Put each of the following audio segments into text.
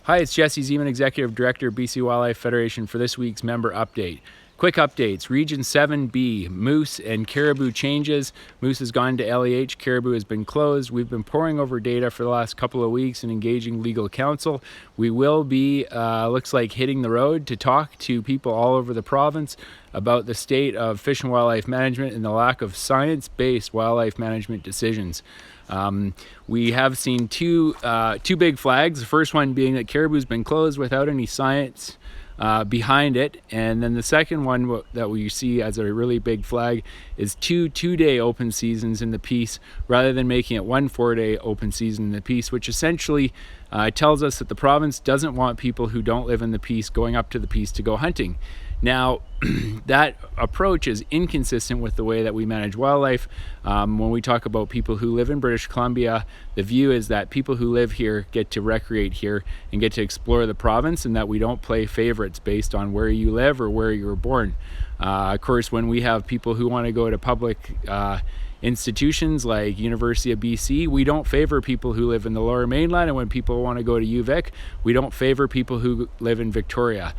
Hi, it's Jesse Zeman, Executive Director of BC Wildlife Federation for this week's member update. Quick updates: Region 7B, moose and caribou changes. Moose has gone to LEH, caribou has been closed. We've been poring over data for the last couple of weeks and engaging legal counsel. We will be, looks like, hitting the road to talk to people all over the province about the state of fish and wildlife management and the lack of science-based wildlife management decisions. We have seen two big flags. The first one being that caribou's been closed without any science behind it, and then the second one that we see as a really big flag is two-day open seasons in the piece rather than making it one 4-day open season in the piece, which essentially tells us that the province doesn't want people who don't live in the piece going up to the piece to go hunting. Now, that approach is inconsistent with the way that we manage wildlife. When we talk about people who live in British Columbia, the view is that people who live here get to recreate here and get to explore the province, and that we don't play favorites based on where you live or where you were born. Of course, when we have people who want to go to public institutions like University of BC, we don't favor people who live in the Lower Mainland, and when people want to go to UVic, we don't favor people who live in Victoria.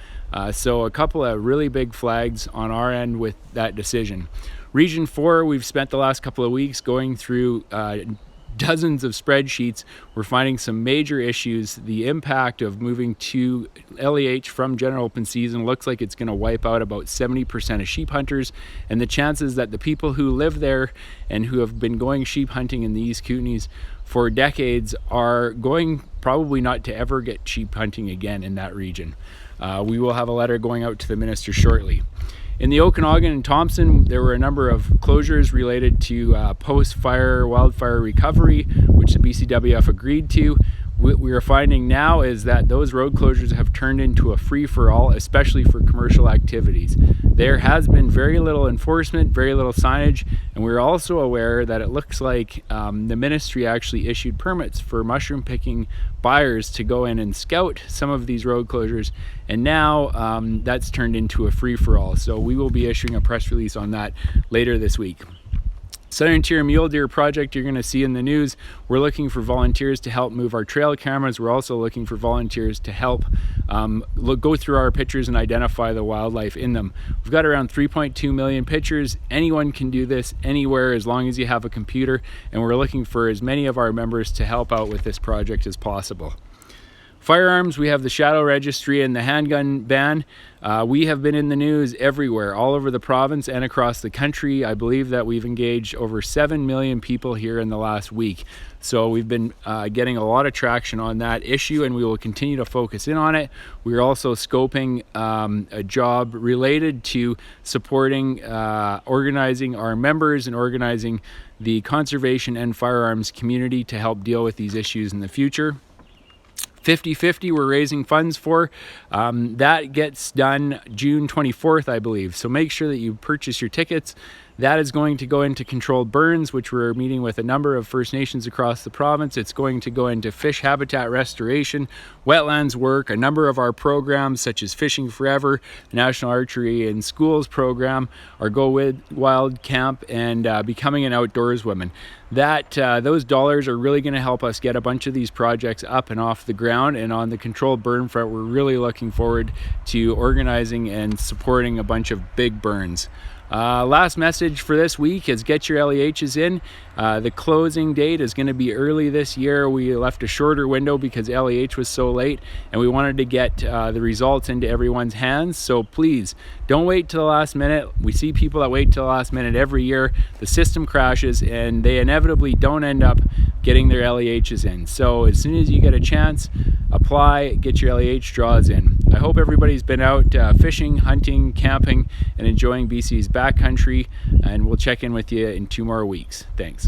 So a couple of really big flags on our end with that decision. Region 4, we've spent the last couple of weeks going through dozens of spreadsheets. We're finding some major issues. The impact of moving to LEH from general open season looks like it's going to wipe out about 70% of sheep hunters, and the chances that the people who live there and who have been going sheep hunting in the East Kootenays for decades are going probably not to ever get sheep hunting again in that region. We will have a letter going out to the minister shortly. In the Okanagan and Thompson, there were a number of closures related to post-fire wildfire recovery, which the BCWF agreed to. What we are finding now is that those road closures have turned into a free-for-all, especially for commercial activities. There has been very little enforcement, very little signage, and we're also aware that it looks like the ministry actually issued permits for mushroom picking buyers to go in and scout some of these road closures, and now that's turned into a free-for-all. So we will be issuing a press release on that later this week. Southern Interior Mule Deer project you're going to see in the news. We're looking for volunteers to help move our trail cameras. We're also looking for volunteers to help go through our pictures and identify the wildlife in them. We've got around 3.2 million pictures. Anyone can do this anywhere as long as you have a computer, and we're looking for as many of our members to help out with this project as possible. Firearms, we have the shadow registry and the handgun ban. We have been in the news everywhere, all over the province and across the country. I believe that we've engaged over 7 million people here in the last week. So we've been getting a lot of traction on that issue, and we will continue to focus in on it. We're also scoping a job related to supporting, organizing our members and organizing the conservation and firearms community to help deal with these issues in the future. 50/50 we're raising funds for. That gets done June 24th, I believe. So make sure that you purchase your tickets. That is going to go into controlled burns, which we're meeting with a number of First Nations across the province. It's going to go into fish habitat restoration, wetlands work, a number of our programs such as Fishing Forever, the National Archery in Schools program, our Go Wild Camp, and Becoming an Outdoors Woman. Those dollars are really going to help us get a bunch of these projects up and off the ground. And on the controlled burn front, we're really looking forward to organizing and supporting a bunch of big burns. Last message for this week is get your LEHs in. The closing date is going to be early this year. We left a shorter window because LEH was so late, and we wanted to get the results into everyone's hands. So please don't wait till the last minute. We see people that wait till the last minute every year. The system crashes and they inevitably don't end up getting their LEHs in. So as soon as you get a chance, apply, get your LEH draws in. I hope everybody's been out fishing, hunting, camping, and enjoying BC's backcountry, and we'll check in with you in 2 more weeks. Thanks.